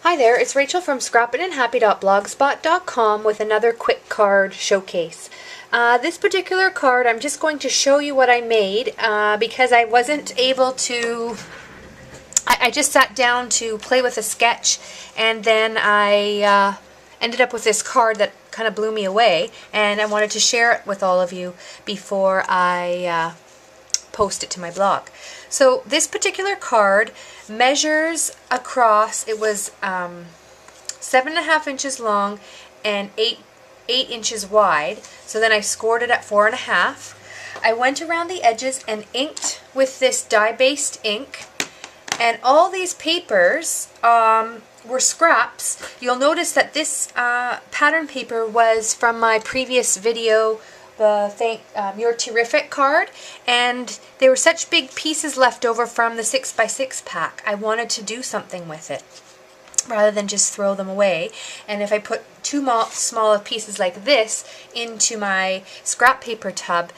Hi there, it's Rachel from scrappinandhappy.blogspot.com with another quick card showcase. This particular card, I'm just going to show you what I made because I wasn't able to... I just sat down to play with a sketch, and then I ended up with this card that kind of blew me away, and I wanted to share it with all of you before I post it to my blog. So this particular card measures across, it was 7.5 inches long and 8 inches wide. So then I scored it at 4.5. I went around the edges and inked with this dye-based ink. And all these papers were scraps. You'll notice that this pattern paper was from my previous video, the You're Terrific card, and there were such big pieces left over from the 6x6 pack. I wanted to do something with it rather than just throw them away. And if I put two smaller pieces like this into my scrap paper tub,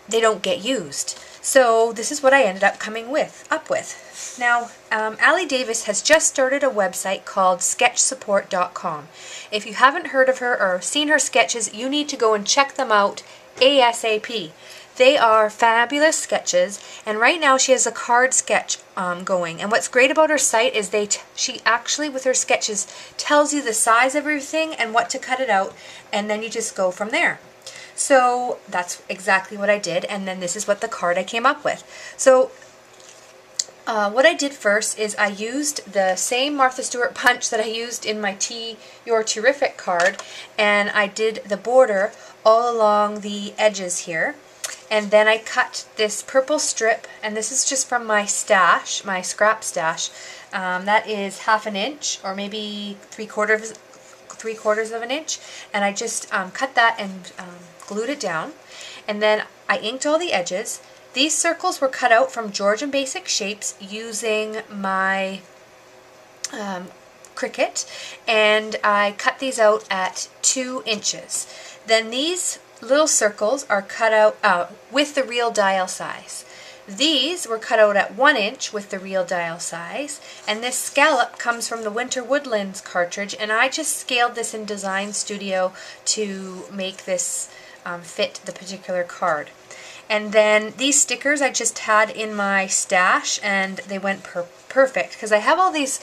they don't get used. So this is what I ended up coming up with. Now, Allie Davis has just started a website called sketchsupport.com. If you haven't heard of her or seen her sketches, you need to go and check them out ASAP. They are fabulous sketches, and right now she has a card sketch going. And what's great about her site is she actually, with her sketches, tells you the size of everything and what to cut it out, and then you just go from there. So that's exactly what I did, and then this is what the card I came up with. So what I did first is I used the same Martha Stewart punch that I used in my You're Terrific card, and I did the border all along the edges here. And then I cut this purple strip, and this is just from my stash, my scrap stash. That is 1/2 inch or maybe 3/4 of an inch, and I just cut that and glued it down. And then I inked all the edges. These circles were cut out from Georgian Basic Shapes using my Cricut, and I cut these out at 2 inches. Then these little circles are cut out with the real dial size. These were cut out at 1 inch with the real dial size, and this scallop comes from the Winter Woodlands cartridge, and I just scaled this in Design Studio to make this fit the particular card. And then these stickers I just had in my stash, and they went perfect because I have all these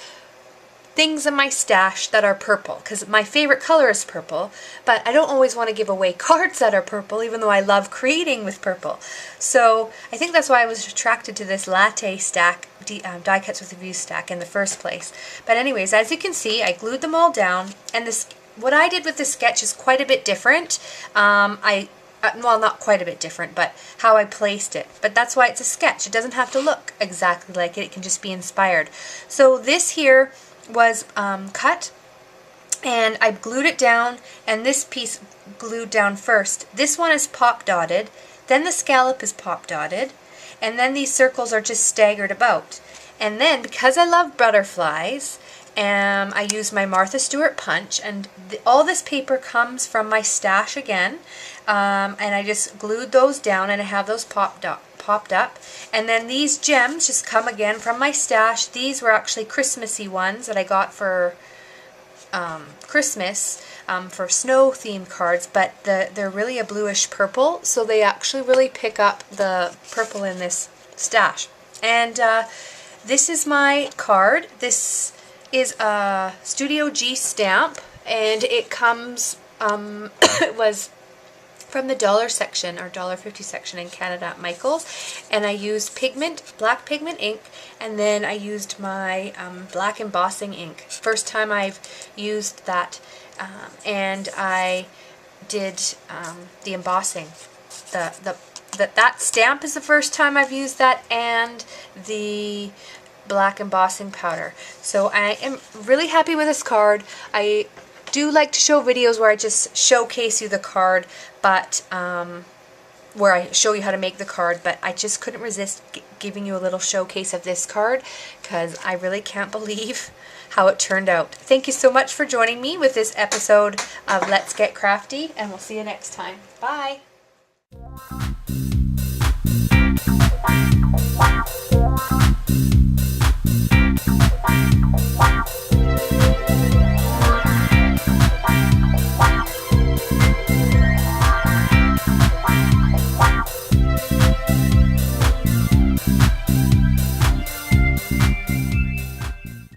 things in my stash that are purple because my favorite color is purple, but I don't always want to give away cards that are purple, even though I love creating with purple. So I think that's why I was attracted to this latte stack, die cuts with a view stack in the first place. But anyways, as you can see, I glued them all down, and what I did with this sketch is quite a bit different. Well, not quite a bit different, but how I placed it. But that's why it's a sketch. It doesn't have to look exactly like it. It can just be inspired. So this here was cut, and I glued it down, and this piece glued down first. This one is pop dotted, then the scallop is pop dotted, and then these circles are just staggered about. And then, because I love butterflies, I used my Martha Stewart punch, and all this paper comes from my stash again, and I just glued those down, and I have those popped up. And then these gems just come again from my stash. These were actually Christmassy ones that I got for Christmas for snow themed cards, but they're really a bluish purple, so they actually really pick up the purple in this stash. And this is my card. This is a Studio G stamp, and it comes, it was from the dollar section or $1.50 section in Canada at Michael's, and I used black pigment ink, and then I used my black embossing ink. First time I've used that, and I did the embossing. That stamp is the first time I've used that, and the black embossing powder. So I am really happy with this card. I do like to show videos where I just showcase you the card, but where I show you how to make the card, but I just couldn't resist giving you a little showcase of this card because I really can't believe how it turned out. Thank you so much for joining me with this episode of Let's Get Crafty, and we'll see you next time. Bye!